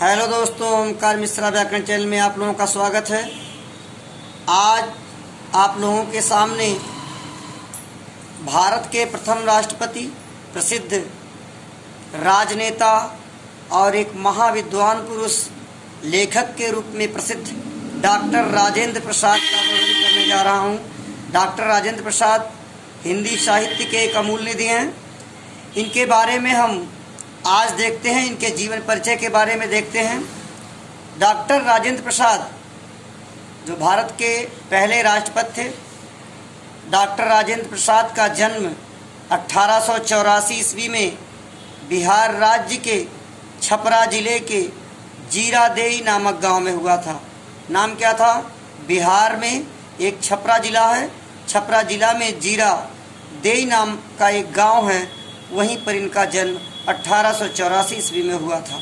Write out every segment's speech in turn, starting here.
Hello दोस्तों, ओमकार मिश्रा व्याकरण channel में आप लोगों का स्वागत है। आज आप लोगों के सामने भारत के प्रथम राष्ट्रपति, प्रसिद्ध राजनेता और एक महाविद्वान पुरुष, लेखक के रूप में प्रसिद्ध डॉक्टर राजेंद्र प्रसाद का वर्णन करने जा रहा हूँ। डॉक्टर राजेंद्र प्रसाद हिंदी साहित्य के एक अमूल्य निधि हैं। इनके बारे में हम आज देखते हैं, इनके जीवन परिचय के बारे में देखते हैं। डॉक्टर राजेंद्र प्रसाद जो भारत के पहले राष्ट्रपति थे। डॉक्टर राजेंद्र प्रसाद का जन्म 1884 ईस्वी में बिहार राज्य के छपरा जिले के जीरादेई नामक गांव में हुआ था। नाम क्या था? बिहार में एक छपरा जिला है, छपरा जिला में जीरादेई नाम का एक गांव है, वहीं पर इनका जन्म 1884 ईस्वी में हुआ था।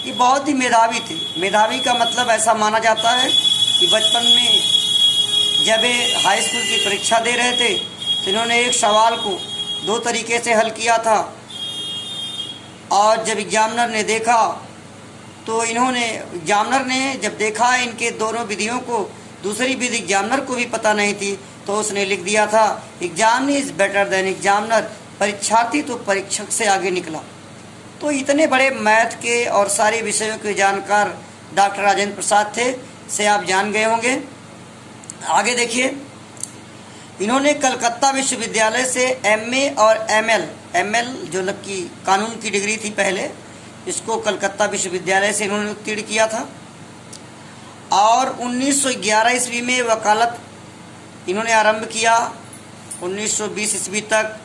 ये बहुत ही मेधावी थे। मेधावी का मतलब ऐसा माना जाता है कि बचपन में जब ये हाई स्कूल की परीक्षा दे रहे थे तो इन्होंने एक सवाल को दो तरीके से हल किया था, और जब एग्जामिनर ने देखा तो एग्जामिनर ने जब देखा इनके दोनों विधियों को, दूसरी विधि एग्जामिनर को भी पता नहीं थी, तो उसने लिख दिया था exam is better than examiner, परीक्षार्थी तो परीक्षक से आगे निकला। तो इतने बड़े मैथ के और सारे विषयों के जानकार डॉक्टर राजेंद्र प्रसाद थे, से आप जान गए होंगे। आगे देखिए, इन्होंने कलकत्ता विश्वविद्यालय से एमए और एमएल जो कि कानून की डिग्री थी पहले, इसको कलकत्ता विश्वविद्यालय से इन्होंने उत्तीर्ण किया था। और 1911 ईस्वी में वकालत इन्होंने आरंभ किया। 1920 ईस्वी तक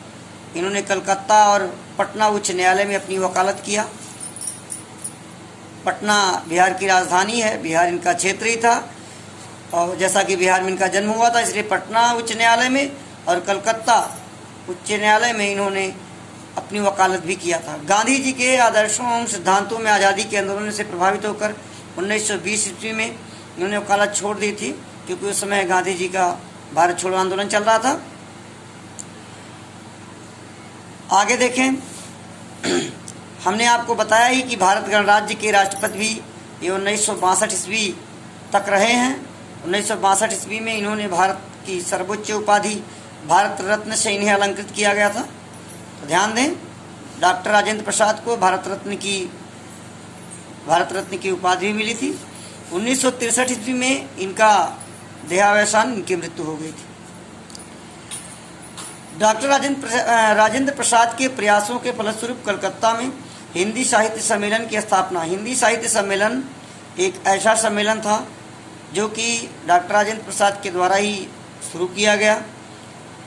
इन्होंने कलकत्ता और पटना उच्च न्यायालय में अपनी वकालत किया। पटना बिहार की राजधानी है, बिहार इनका क्षेत्र ही था, और जैसा कि बिहार में इनका जन्म हुआ था, इसलिए पटना उच्च न्यायालय में और कलकत्ता उच्च न्यायालय में इन्होंने अपनी वकालत भी किया था। गांधी जी के आदर्शों एवं सिद्धांतों में आज़ादी के आंदोलन से प्रभावित होकर 1920 ईस्वी में इन्होंने वकालत छोड़ दी थी, क्योंकि उस समय गांधी जी का भारत छोड़ो आंदोलन चल रहा था। आगे देखें, हमने आपको बताया ही कि भारत गणराज्य के राष्ट्रपति भी ये 1962 ईस्वी तक रहे हैं। 1962 ईस्वी में इन्होंने भारत की सर्वोच्च उपाधि भारत रत्न से इन्हें अलंकृत किया गया था। तो ध्यान दें, डॉक्टर राजेंद्र प्रसाद को भारत रत्न की उपाधि मिली थी। 1963 ईस्वी में इनका देहावसान, इनकी मृत्यु हो गई थी। डॉक्टर राजेंद्र प्रसाद के प्रयासों के फलस्वरूप कलकत्ता में हिंदी साहित्य सम्मेलन की स्थापना। हिंदी साहित्य सम्मेलन एक ऐसा सम्मेलन था जो कि डॉक्टर राजेंद्र प्रसाद के द्वारा ही शुरू किया गया,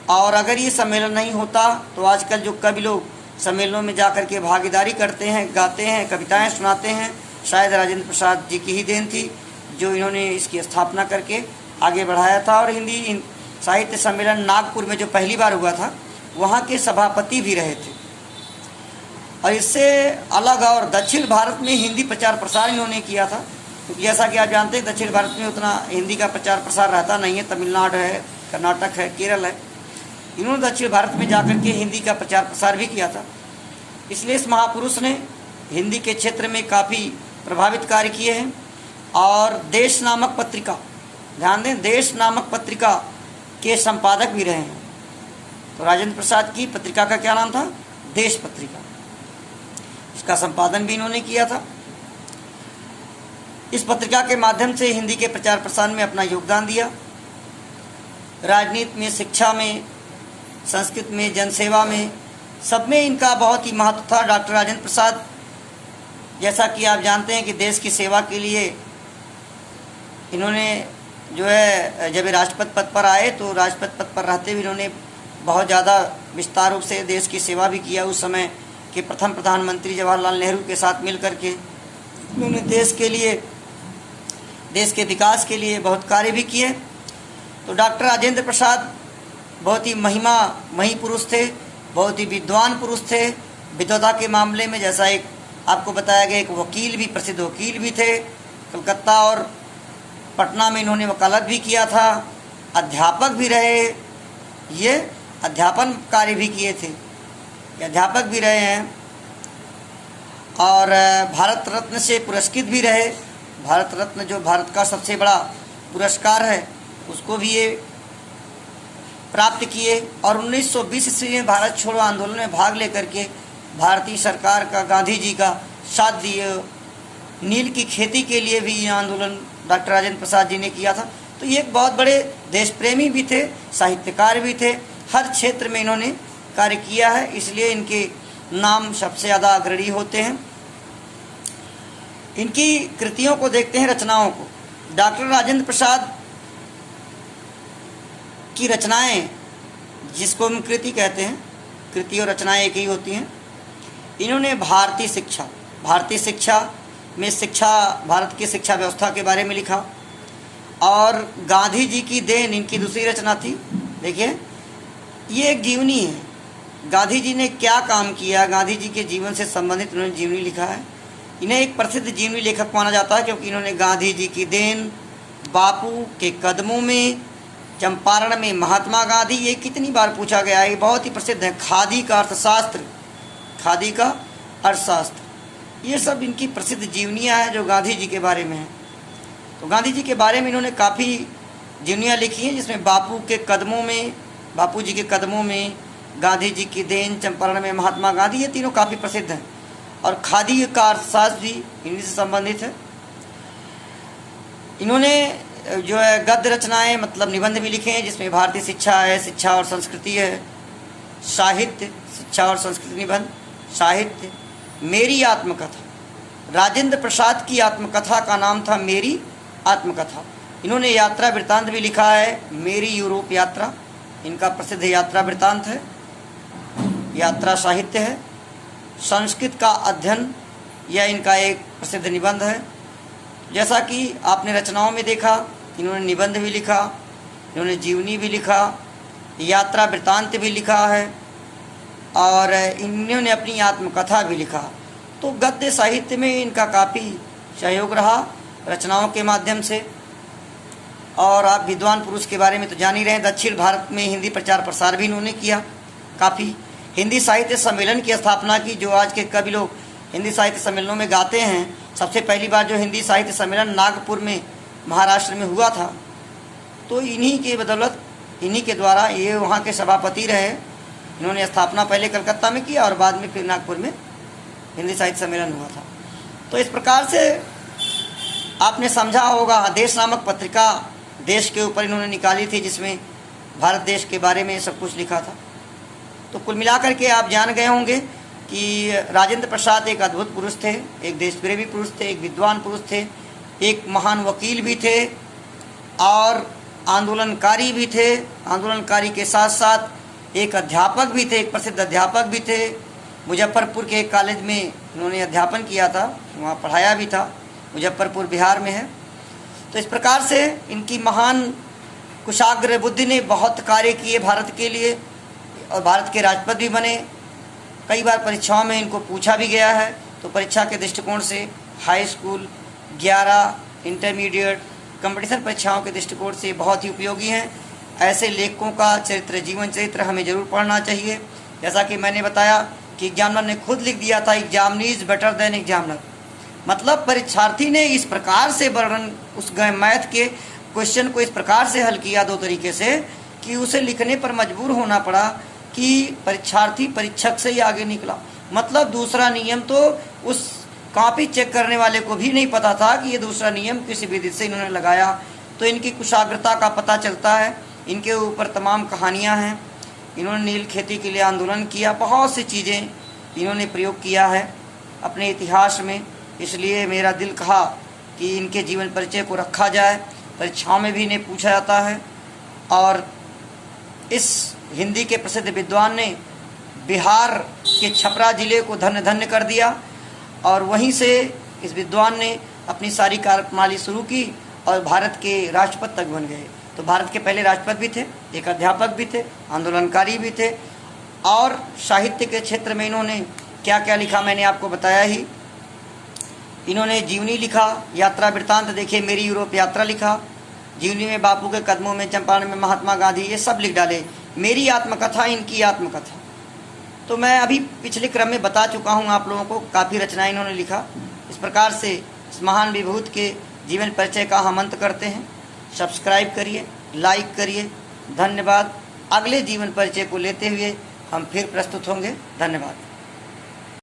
और अगर ये सम्मेलन नहीं होता तो आजकल जो कवि लोग सम्मेलनों में जाकर के भागीदारी करते हैं, गाते हैं, कविताएं सुनाते हैं, शायद राजेंद्र प्रसाद जी की ही देन थी, जो इन्होंने इसकी स्थापना करके आगे बढ़ाया था। और हिंदी साहित्य सम्मेलन नागपुर में जो पहली बार हुआ था, वहाँ के सभापति भी रहे थे। और इससे अलग और दक्षिण भारत में हिंदी प्रचार प्रसार इन्होंने किया था, क्योंकि जैसा कि आप जानते हैं दक्षिण भारत में उतना हिंदी का प्रचार प्रसार रहता नहीं है। तमिलनाडु है, कर्नाटक है, केरल है, इन्होंने दक्षिण भारत में जाकर के हिंदी का प्रचार प्रसार भी किया था। इसलिए इस महापुरुष ने हिंदी के क्षेत्र में काफ़ी प्रभावित कार्य किए हैं। और देश नामक पत्रिका, ध्यान दें, देश नामक पत्रिका के संपादक भी रहे हैं। तो राजेंद्र प्रसाद की पत्रिका का क्या नाम था? देश पत्रिका। इसका संपादन भी इन्होंने किया था। इस पत्रिका के माध्यम से हिंदी के प्रचार प्रसार में अपना योगदान दिया। राजनीति में, शिक्षा में, संस्कृत में, जनसेवा में, सब में इनका बहुत ही महत्व था। डॉक्टर राजेंद्र प्रसाद, जैसा कि आप जानते हैं कि देश की सेवा के लिए इन्होंने जो है, जब राष्ट्रपति पद पर आए तो राष्ट्रपति पद पर रहते हुए इन्होंने बहुत ज़्यादा विस्तार रूप से देश की सेवा भी किया। उस समय के प्रथम प्रधानमंत्री जवाहरलाल नेहरू के साथ मिल कर के इन्होंने देश के लिए, देश के विकास के लिए बहुत कार्य भी किए। तो डॉक्टर राजेंद्र प्रसाद बहुत ही मही पुरुष थे, बहुत ही विद्वान पुरुष थे। विद्वता के मामले में, जैसा एक आपको बताया गया, एक वकील भी, प्रसिद्ध वकील भी थे। कलकत्ता और पटना में इन्होंने वकालत भी किया था, अध्यापक भी रहे, ये अध्यापन कार्य भी किए थे, अध्यापक भी रहे हैं। और भारत रत्न से पुरस्कृत भी रहे। भारत रत्न जो भारत का सबसे बड़ा पुरस्कार है उसको भी ये प्राप्त किए। और 1920 ईस्वी में भारत छोड़ो आंदोलन में भाग लेकर के भारतीय सरकार का, गांधी जी का साथ दिए। नील की खेती के लिए भी ये आंदोलन डॉक्टर राजेंद्र प्रसाद जी ने किया था। तो ये एक बहुत बड़े देश प्रेमी भी थे, साहित्यकार भी थे, हर क्षेत्र में इन्होंने कार्य किया है, इसलिए इनके नाम सबसे ज़्यादा अग्रणी होते हैं। इनकी कृतियों को देखते हैं, रचनाओं को। डॉक्टर राजेंद्र प्रसाद की रचनाएं, जिसको हम कृति कहते हैं, कृति और रचनाएं एक ही होती हैं। इन्होंने भारतीय शिक्षा में भारत की शिक्षा व्यवस्था के बारे में लिखा। और गांधी जी की देन इनकी दूसरी रचना थी। देखिए, ये एक जीवनी है, गांधी जी ने क्या काम किया, गांधी जी के जीवन से संबंधित इन्होंने जीवनी लिखा है। इन्हें एक प्रसिद्ध जीवनी लेखक माना जाता है क्योंकि इन्होंने गांधी जी की देन, बापू के कदमों में, चंपारण में महात्मा गांधी, ये कितनी बार पूछा गया है, ये बहुत ही प्रसिद्ध है। खादी का अर्थशास्त्र, ये सब इनकी प्रसिद्ध जीवनियाँ हैं जो गांधी जी के बारे में हैं। तो गांधी जी के बारे में इन्होंने काफ़ी जीवनियाँ लिखी हैं, जिसमें बापू जी के कदमों में, गांधी जी की देन, चंपारण में महात्मा गांधी, ये तीनों काफ़ी प्रसिद्ध हैं। और खादी का अर्थशास्त्र भी इन्हीं से संबंधित है। इन्होंने जो है गद्य रचनाएं, मतलब निबंध भी लिखे हैं, जिसमें भारतीय शिक्षा है, शिक्षा और संस्कृति है, साहित्य, शिक्षा और संस्कृति निबंध, साहित्य, मेरी आत्मकथा। राजेंद्र प्रसाद की आत्मकथा का नाम था मेरी आत्मकथा। इन्होंने यात्रा वृत्तांत भी लिखा है, मेरी यूरोप यात्रा इनका प्रसिद्ध यात्रा वृत्तांत है, यात्रा साहित्य है। संस्कृत का अध्ययन यह इनका एक प्रसिद्ध निबंध है। जैसा कि आपने रचनाओं में देखा, इन्होंने निबंध भी लिखा, इन्होंने जीवनी भी लिखा, यात्रा वृत्तांत भी लिखा है, और इन्होंने अपनी आत्मकथा भी लिखा। तो गद्य साहित्य में इनका काफ़ी सहयोग रहा रचनाओं के माध्यम से। और आप विद्वान पुरुष के बारे में तो जान ही रहे हैं। दक्षिण भारत में हिंदी प्रचार प्रसार भी इन्होंने किया काफ़ी। हिंदी साहित्य सम्मेलन की स्थापना की, जो आज के कवि लोग हिंदी साहित्य सम्मेलनों में गाते हैं। सबसे पहली बार जो हिंदी साहित्य सम्मेलन नागपुर में, महाराष्ट्र में हुआ था, तो इन्हीं के बदौलत, इन्हीं के द्वारा ये वहाँ के सभापति रहे। इन्होंने स्थापना पहले कलकत्ता में किया और बाद में फिर नागपुर में हिंदी साहित्य सम्मेलन हुआ था। तो इस प्रकार से आपने समझा होगा। देश नामक पत्रिका देश के ऊपर इन्होंने निकाली थी, जिसमें भारत देश के बारे में सब कुछ लिखा था। तो कुल मिलाकर के आप जान गए होंगे कि राजेंद्र प्रसाद एक अद्भुत पुरुष थे, एक देशप्रेमी पुरुष थे, एक विद्वान पुरुष थे, एक महान वकील भी थे और आंदोलनकारी भी थे। आंदोलनकारी के साथ साथ एक अध्यापक भी थे, एक प्रसिद्ध अध्यापक भी थे। मुजफ्फरपुर के एक कॉलेज में इन्होंने अध्यापन किया था, वहाँ पढ़ाया भी था। मुजफ्फरपुर बिहार में है। तो इस प्रकार से इनकी महान कुशाग्र बुद्धि ने बहुत कार्य किए भारत के लिए, और भारत के राष्ट्रपति भी बने। कई बार परीक्षाओं में इनको पूछा भी गया है। तो परीक्षा के दृष्टिकोण से हाई स्कूल, 11 इंटरमीडिएट, कंपटीशन परीक्षाओं के दृष्टिकोण से बहुत ही उपयोगी हैं। ऐसे लेखकों का चरित्र, जीवन चरित्र हमें जरूर पढ़ना चाहिए। जैसा कि मैंने बताया कि एग्जामिनर ने खुद लिख दिया था, examinee is better than examiner. मतलब परीक्षार्थी ने इस प्रकार से वर्णन, उस मैथ के क्वेश्चन को इस प्रकार से हल किया दो तरीके से, कि उसे लिखने पर मजबूर होना पड़ा कि परीक्षार्थी परीक्षक से ही आगे निकला। मतलब दूसरा नियम तो उस कॉपी चेक करने वाले को भी नहीं पता था कि ये दूसरा नियम किसी विधि से इन्होंने लगाया। तो इनकी कुशाग्रता का पता चलता है। इनके ऊपर तमाम कहानियाँ हैं। इन्होंने नील खेती के लिए आंदोलन किया, बहुत सी चीज़ें इन्होंने प्रयोग किया है अपने इतिहास में। इसलिए मेरा दिल कहा कि इनके जीवन परिचय को रखा जाए। परीक्षाओं में भी इन्हें पूछा जाता है। और इस हिंदी के प्रसिद्ध विद्वान ने बिहार के छपरा ज़िले को धन्य धन्य कर दिया, और वहीं से इस विद्वान ने अपनी सारी कार्यप्रणाली शुरू की और भारत के राष्ट्रपति तक बन गए। तो भारत के पहले राष्ट्रपति भी थे, एक अध्यापक भी थे, आंदोलनकारी भी थे। और साहित्य के क्षेत्र में इन्होंने क्या क्या लिखा मैंने आपको बताया ही। इन्होंने जीवनी लिखा, यात्रा वृत्तांत देखिए, मेरी यूरोप यात्रा लिखा, जीवनी में बापू के कदमों में, चंपारण में महात्मा गांधी, ये सब लिख डाले। मेरी आत्मकथा इनकी आत्मकथा, तो मैं अभी पिछले क्रम में बता चुका हूँ आप लोगों को, काफ़ी रचनाएं इन्होंने लिखा। इस प्रकार से इस महान विभूत के जीवन परिचय का हम अंत करते हैं। सब्सक्राइब करिए, लाइक करिए। धन्यवाद। अगले जीवन परिचय को लेते हुए हम फिर प्रस्तुत होंगे। धन्यवाद।